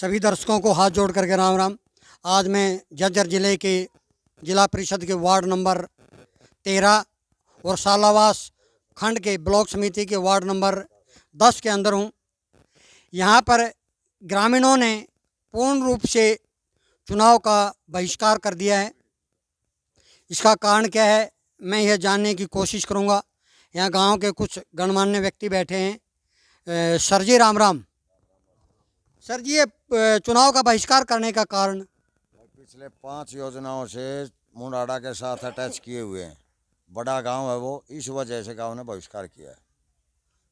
सभी दर्शकों को हाथ जोड़ करके राम राम। आज मैं झज्जर ज़िले के जिला परिषद के वार्ड नंबर 13 और सालावास खंड के ब्लॉक समिति के वार्ड नंबर 10 के अंदर हूँ। यहाँ पर ग्रामीणों ने पूर्ण रूप से चुनाव का बहिष्कार कर दिया है। इसका कारण क्या है, मैं यह जानने की कोशिश करूँगा। यहाँ गांव के कुछ गणमान्य व्यक्ति बैठे हैं। सर जी राम राम। सर जी, ये चुनाव का बहिष्कार करने का कारण? पिछले 5 योजनाओं से मुंडाड़ा के साथ अटैच किए हुए हैं। बड़ा गांव है वो, इस वजह से गांव ने बहिष्कार किया है।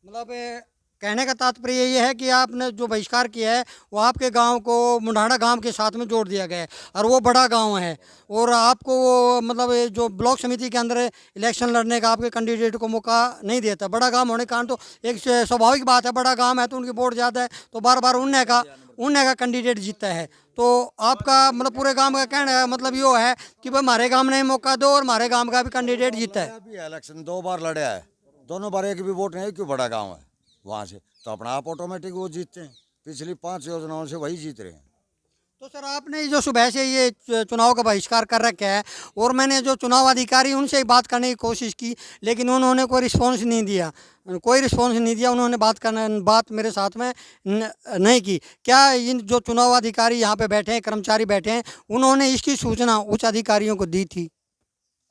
मतलब कहने का तात्पर्य ये है कि आपने जो बहिष्कार किया है वो आपके गांव को मुंडाड़ा गांव के साथ में जोड़ दिया गया है और वो बड़ा गांव है और आपको वो मतलब जो ब्लॉक समिति के अंदर इलेक्शन लड़ने का आपके कैंडिडेट को मौका नहीं देता। बड़ा गांव होने के कारण तो एक स्वाभाविक बात है, बड़ा गांव है तो उनकी वोट ज़्यादा है तो बार बार उन्ने का कैंडिडेट जीतता है। तो आपका मतलब पूरे गांव का कहने का मतलब ये है कि भाई हमारे गांव ने मौका दो और हमारे गांव का भी कैंडिडेट जीता है। अभी इलेक्शन 2 बार लड़ा है, दोनों बार एक भी वोट नहीं, क्यों? बड़ा गांव है वहाँ से तो अपना आप ऑटोमेटिक वो जीतते हैं। पिछली 5 योजनाओं से वही जीत रहे हैं। तो सर, आपने जो सुबह से ये चुनाव का बहिष्कार कर रखा है और मैंने जो चुनाव अधिकारी उनसे बात करने की कोशिश की लेकिन उन्होंने कोई रिस्पॉन्स नहीं दिया, उन्होंने बात मेरे साथ में नहीं की। क्या इन जो चुनाव अधिकारी यहाँ पे बैठे हैं, कर्मचारी बैठे हैं, उन्होंने इसकी सूचना उच्च अधिकारियों को दी थी?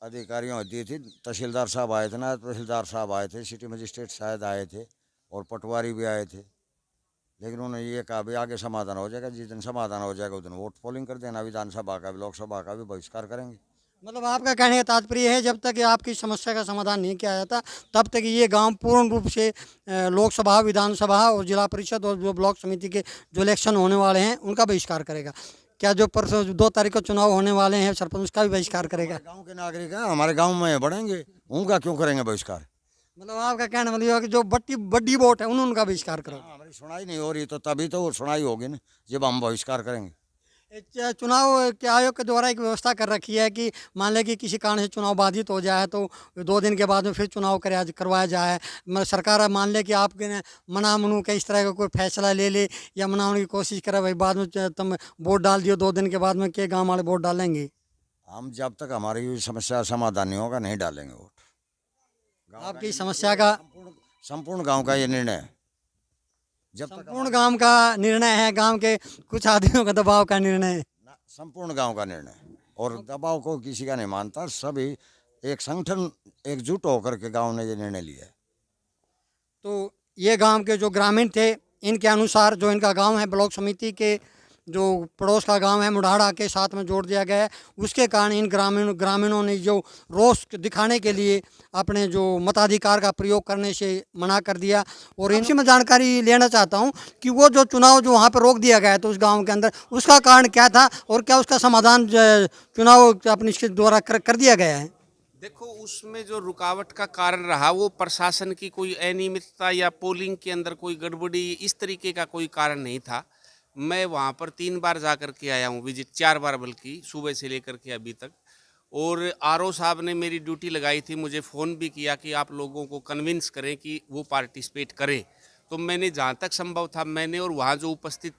अधिकारियों दी थी, तहसीलदार साहब आए थे ना, तहसीलदार साहब आए थे, सिटी मजिस्ट्रेट शायद आए थे और पटवारी भी आए थे, लेकिन उन्होंने ये कहा भी आगे समाधान हो जाएगा। जिस दिन समाधान हो जाएगा उस दिन वोट पोलिंग कर देना। विधानसभा का भी लोकसभा का भी बहिष्कार करेंगे। मतलब आपका कहने का तात्पर्य है जब तक आपकी समस्या का समाधान नहीं किया जाता तब तक ये गांव पूर्ण रूप से लोकसभा, विधानसभा और जिला परिषद और जो ब्लॉक समिति के जो इलेक्शन होने वाले हैं उनका बहिष्कार करेगा। क्या जो परसों 2 तारीख को चुनाव होने वाले हैं सरपंच, उसका भी बहिष्कार करेगा? गाँव के नागरिक हैं, हमारे गाँव में बढ़ेंगे, उनका क्यों करेंगे बहिष्कार? मतलब आपका कहना मतलब ये है कि जो बड़ी वोट है उनका बहिष्कार करो। हमारी सुनाई नहीं हो रही तो तभी तो सुनाई होगी ना जब हम बहिष्कार करेंगे। चुनाव के आयोग के द्वारा एक व्यवस्था कर रखी है कि मान लें कि किसी कारण से चुनाव बाधित हो जाए तो 2 दिन के बाद में फिर चुनाव करवाया जाए। मतलब सरकार मान ले कि आपके मना मनू के इस तरह का कोई फैसला ले या मनाने की कोशिश करे, भाई बाद में तुम वोट डाल दियो, 2 दिन के बाद में के गाँव वाले वोट डालेंगे? हम जब तक हमारी समस्या समाधान नहीं होगा नहीं डालेंगे वोट। आपकी समस्या का संपूर्ण गांव का ये निर्णय है। जब तक संपूर्ण गांव का निर्णय है, गांव के कुछ आदमियों का दबाव का निर्णय है? संपूर्ण गांव का निर्णय है और दबाव को किसी का नहीं मानता। सभी एक संगठन एकजुट होकर के गांव ने ये निर्णय लिया है। तो ये गांव के जो ग्रामीण थे, इनके अनुसार जो इनका गांव है ब्लॉक समिति के जो पड़ोस का गांव है मुंडाड़ा के साथ में जोड़ दिया गया है, उसके कारण इन ग्रामीणों ने जो रोष दिखाने के लिए अपने जो मताधिकार का प्रयोग करने से मना कर दिया। और इनसे मैं जानकारी लेना चाहता हूं कि वो जो चुनाव जो वहां पर रोक दिया गया है तो उस गांव के अंदर उसका कारण क्या था और क्या उसका समाधान चुनाव अपने इसके द्वारा कर दिया गया है? देखो, उसमें जो रुकावट का कारण रहा वो प्रशासन की कोई अनियमितता या पोलिंग के अंदर कोई गड़बड़ी, इस तरीके का कोई कारण नहीं था। मैं वहाँ पर 3 बार जा कर के आया हूँ विजिट, 4 बार बल्कि, सुबह से लेकर के अभी तक। और आरओ साहब ने मेरी ड्यूटी लगाई थी, मुझे फ़ोन भी किया कि आप लोगों को कन्विंस करें कि वो पार्टिसिपेट करें। तो मैंने जहाँ तक संभव था मैंने, और वहाँ जो उपस्थित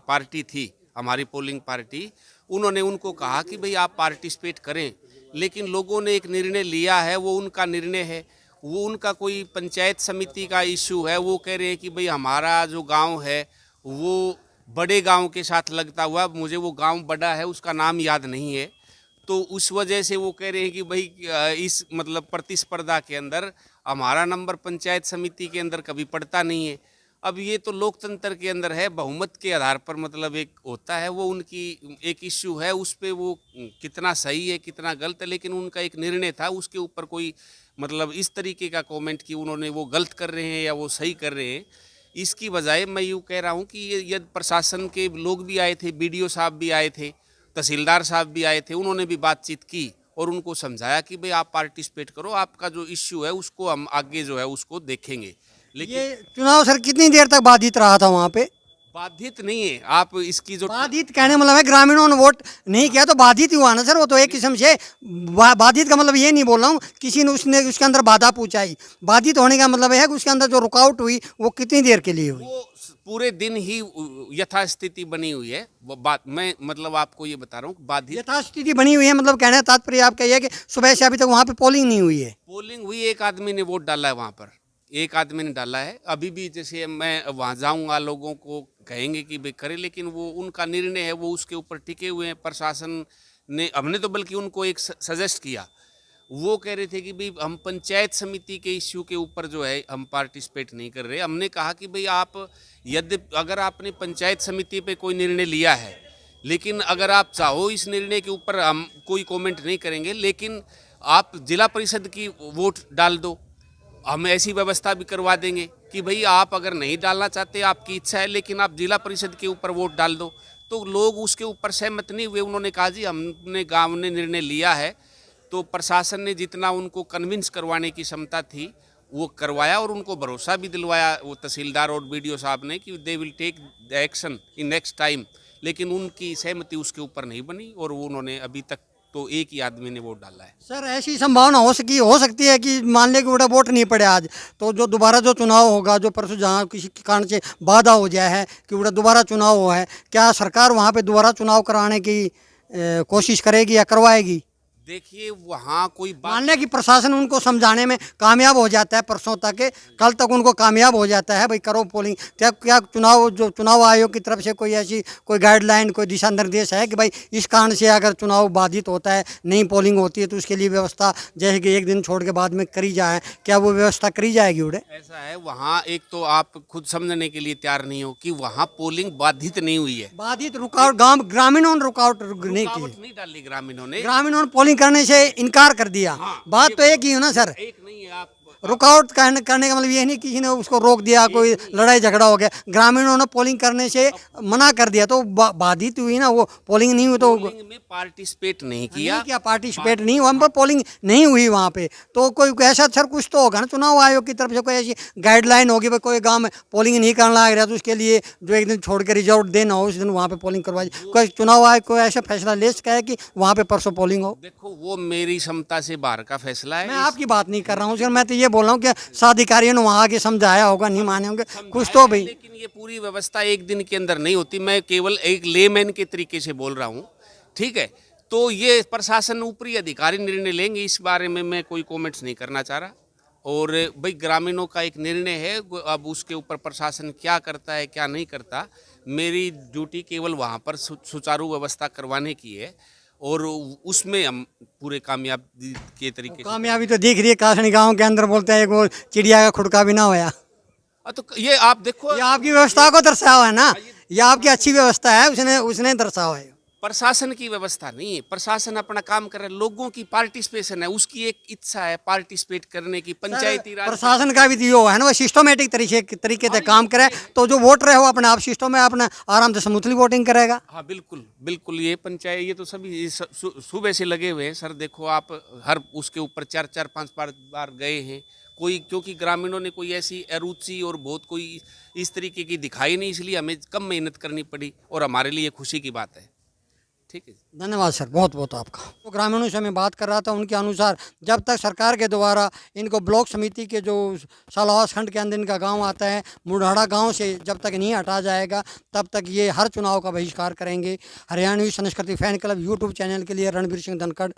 पार्टी थी हमारी पोलिंग पार्टी, उन्होंने उनको कहा कि भाई आप पार्टिसिपेट करें। लेकिन लोगों ने एक निर्णय लिया है, वो उनका निर्णय है, वो उनका कोई पंचायत समिति का इशू है। वो कह रहे हैं कि भाई हमारा जो गाँव है वो बड़े गांव के साथ लगता हुआ, मुझे वो गांव बड़ा है उसका नाम याद नहीं है, तो उस वजह से वो कह रहे हैं कि भाई इस मतलब प्रतिस्पर्धा के अंदर हमारा नंबर पंचायत समिति के अंदर कभी पड़ता नहीं है। अब ये तो लोकतंत्र के अंदर है, बहुमत के आधार पर मतलब एक होता है, वो उनकी एक इश्यू है, उस पर वो कितना सही है कितना गलत है, लेकिन उनका एक निर्णय था, उसके ऊपर कोई मतलब इस तरीके का कॉमेंट कि उन्होंने वो गलत कर रहे हैं या वो सही कर रहे हैं, इसकी बजाय मैं यूँ कह रहा हूँ कि यदि प्रशासन के लोग भी आए थे, बीडीओ साहब भी आए थे, तहसीलदार साहब भी आए थे, उन्होंने भी बातचीत की और उनको समझाया कि भाई आप पार्टिसिपेट करो, आपका जो इश्यू है उसको हम आगे जो है उसको देखेंगे। लेकिन ये चुनाव सर कितनी देर तक बाधित रहा था वहाँ पे? बाधित नहीं है, आप इसकी जो बाधित कहने मतलब है ग्रामीणों ने वोट नहीं किया तो बाधित ही हुआ ना सर। वो तो एक किस्म से बाधित का मतलब ये नहीं बोल रहा हूँ किसी ने उसने उसके अंदर बाधा पहुँचाई। बाधित होने का मतलब है कि उसके अंदर जो रुकावट हुई वो कितनी देर के लिए हुई? वो पूरे दिन ही यथास्थिति बनी हुई है। वो बात मैं मतलब आपको ये बता रहा हूँ, बाधित यथास्थिति बनी हुई है, मतलब कहने का तात्पर्य आपका यह है कि सुबह से अभी तक वहाँ पे पोलिंग नहीं हुई है। पोलिंग हुई, एक आदमी ने वोट डाला है वहाँ पर, एक आदमी ने डाला है। अभी भी जैसे मैं वहाँ जाऊँगा, लोगों को कहेंगे कि भाई करें, लेकिन वो उनका निर्णय है, वो उसके ऊपर टिके हुए हैं। प्रशासन ने, हमने तो बल्कि उनको एक सजेस्ट किया, वो कह रहे थे कि भाई हम पंचायत समिति के इश्यू के ऊपर जो है हम पार्टिसिपेट नहीं कर रहे। हमने कहा कि भाई आप यदि अगर आपने पंचायत समिति पे कोई निर्णय लिया है, लेकिन अगर आप चाहो इस निर्णय के ऊपर हम कोई कमेंट नहीं करेंगे, लेकिन आप जिला परिषद की वोट डाल दो, हम ऐसी व्यवस्था भी करवा देंगे कि भाई आप अगर नहीं डालना चाहते, आपकी इच्छा है, लेकिन आप जिला परिषद के ऊपर वोट डाल दो। तो लोग उसके ऊपर सहमत नहीं हुए। उन्होंने कहा जी हमने गाँव ने निर्णय लिया है, तो प्रशासन ने जितना उनको कन्विंस करवाने की क्षमता थी वो करवाया, और उनको भरोसा भी दिलवाया वो तहसीलदार और बीडीओ साहब ने कि they will take the action in next time. लेकिन उनकी सहमति उसके ऊपर नहीं बनी, और वो उन्होंने अभी तक तो एक ही आदमी ने वोट डाला है। सर ऐसी संभावना हो सकती है कि मान ले कि उड़ा वोट नहीं पड़े आज, तो जो दोबारा जो चुनाव होगा, जो परसों जहाँ किसी कारण से बाधा हो जाए है कि उड़ा दोबारा चुनाव हुआ है, क्या सरकार वहाँ पे दोबारा चुनाव कराने की कोशिश करेगी या करवाएगी? देखिए वहाँ कोई मान लें कि प्रशासन उनको समझाने में कामयाब हो जाता है, परसों तक कल तक उनको कामयाब हो जाता है भाई करो पोलिंग, क्या चुनाव आयोग की तरफ से कोई ऐसी कोई गाइडलाइन, कोई दिशा निर्देश है कि भाई इस कारण से अगर चुनाव बाधित होता है, नहीं पोलिंग होती है, तो उसके लिए व्यवस्था जैसे कि एक दिन छोड़ के बाद में करी जाए, क्या वो व्यवस्था करी जाएगी? उड़े ऐसा है वहाँ, एक तो आप खुद समझने के लिए तैयार नहीं हो कि वहाँ पोलिंग बाधित नहीं हुई है। बाधित रुकावट ग्रामीणों ने रुकावट नहीं डाली ग्रामीणों ने पोलिंग करने से इनकार कर दिया। बात तो एक ही है ना सर, एक नहीं है। आप रुकावट करने का मतलब ये नहीं किसी ने उसको रोक दिया, कोई लड़ाई झगड़ा हो गया, ग्रामीणों ने पोलिंग करने से मना कर दिया, तो बाधित हुई ना, वो पोलिंग नहीं हुई तो पोलिंग में पार्टिसिपेट नहीं किया, पार्टिसिपेट नहीं हुआ, हम पर पोलिंग नहीं हुई वहाँ पे, तो कोई ऐसा सर कुछ तो होगा ना, चुनाव आयोग की तरफ से कोई ऐसी गाइडलाइन होगी भाई कोई गाँव में पोलिंग नहीं करना लग रहा तो उसके लिए जो एक दिन छोड़ के रिजल्ट देना हो उस दिन वहाँ पे पोलिंग करवाई, कोई चुनाव आयोग कोई ऐसा फैसला ले सका है कि वहाँ पे परसों पोलिंग हो? देखो वो मेरी क्षमता से बाहर का फैसला है। मैं आपकी बात नहीं कर रहा हूँ सर, मैं तो ये बोल रहा हूँ कि साधिकारियों ने वहाँ आके समझाया होगा, नहीं माने होंगे कुछ तो भाई। लेकिन ये पूरी व्यवस्था एक दिन के अंदर नहीं होती। मैं केवल एक लेमैन के तरीके से बोल रहा हूँ, ठीक है? तो ये प्रशासन ऊपरी अधिकारी निर्णय लेंगे, इस बारे में मैं कोई कमेंट्स नहीं करना चाह रहा। और भाई ग्रामीणों का एक निर्णय है, अब उसके ऊपर प्रशासन क्या करता है क्या नहीं करता, मेरी ड्यूटी केवल वहाँ पर सुचारू व्यवस्था करवाने की है, और उसमें हम पूरे कामयाबी के तरीके से। कामयाबी तो दिख रही है, कासनी गांव के अंदर बोलते हैं वो चिड़िया का खुड़का भी ना होया। तो ये आप देखो, ये आपकी व्यवस्था को दर्शाया हुआ है ना, ये आपकी अच्छी व्यवस्था है, उसने दर्शाया हुआ है। प्रशासन की व्यवस्था नहीं है, प्रशासन अपना काम कर रहा है, लोगों की पार्टिसिपेशन है, उसकी एक इच्छा है पार्टिसिपेट करने की। पंचायती राज प्रशासन का भी तो है ना, वो सिस्टमेटिक तरीके से काम करे, तो जो वोटर है वो अपने आप सिस्टम में अपने आराम से स्मूथली वोटिंग करेगा। हाँ बिल्कुल बिल्कुल, ये पंचायत ये तो सभी सुबह से लगे हुए हैं सर। देखो आप हर उसके ऊपर 4-5 बार गए हैं, कोई क्योंकि ग्रामीणों ने कोई ऐसी अरुचि और बहुत कोई इस तरीके की दिखाई नहीं, इसलिए हमें कम मेहनत करनी पड़ी, और हमारे लिए खुशी की बात है। ठीक है, धन्यवाद सर, बहुत बहुत आपका। तो ग्रामीणों से मैं बात कर रहा था, उनके अनुसार जब तक सरकार के द्वारा इनको ब्लॉक समिति के जो सालावास खंड के अंदर इनका गांव आता है, मुढ़ाड़ा गांव से जब तक नहीं हटा जाएगा तब तक ये हर चुनाव का बहिष्कार करेंगे। हरियाणवी संस्कृति फैन क्लब यूट्यूब चैनल के लिए रणवीर सिंह धनखड़।